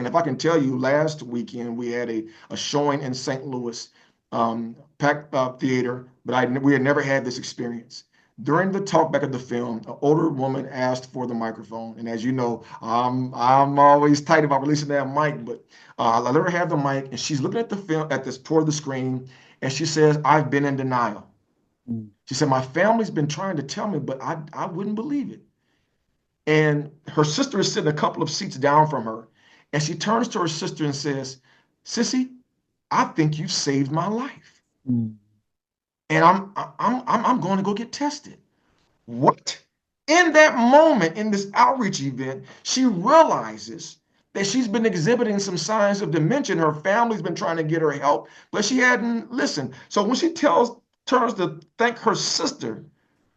And if I can tell you, last weekend we had a showing in St. Louis, packed theater, but we had never had this experience. During the talkback of the film, an older woman asked for the microphone, and as you know, I'm always tight about releasing that mic, but I let her have the mic, and she's looking at the film at this toward the screen, and she says, "I've been in denial." Mm. She said, "My family's been trying to tell me, but I wouldn't believe it." And her sister is sitting a couple of seats down from her. And she turns to her sister and says, "Sissy, I think you saved my life. Mm. And I'm going to go get tested." What? In that moment, in this outreach event, she realizes that she's been exhibiting some signs of dementia. And her family's been trying to get her help, but she hadn't listened. So when she turns to thank her sister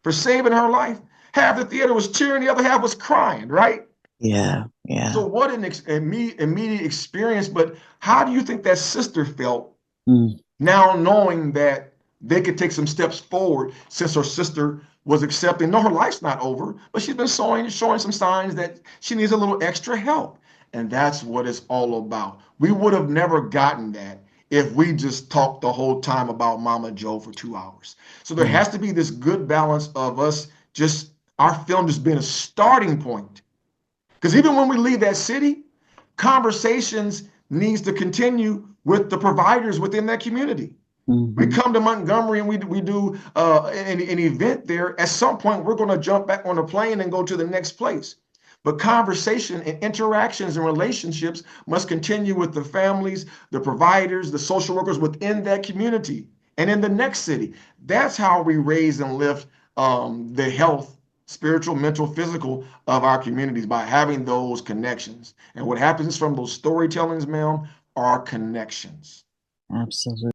for saving her life, half the theater was cheering, the other half was crying, right? Yeah, So yeah. what an immediate experience, but how do you think that sister felt Mm. now knowing that they could take some steps forward since her sister was accepting? No, her life's not over, but she's been showing some signs that she needs a little extra help. And that's what it's all about. We would have never gotten that if we just talked the whole time about Mama Joe for 2 hours. So there Mm. has to be this good balance of us just our film just being a starting point, because even when we leave that city, conversations needs to continue with the providers within that community. We Mhm. come to Montgomery and we do an event there. At some point, we're going to jump back on a plane and go to the next place. But conversation and interactions and relationships must continue with the families, the providers, the social workers within that community and in the next city. That's how we raise and lift the health, spiritual, mental, physical of our communities, by having those connections. And what happens from those storytellings, ma'am, are connections. Absolutely.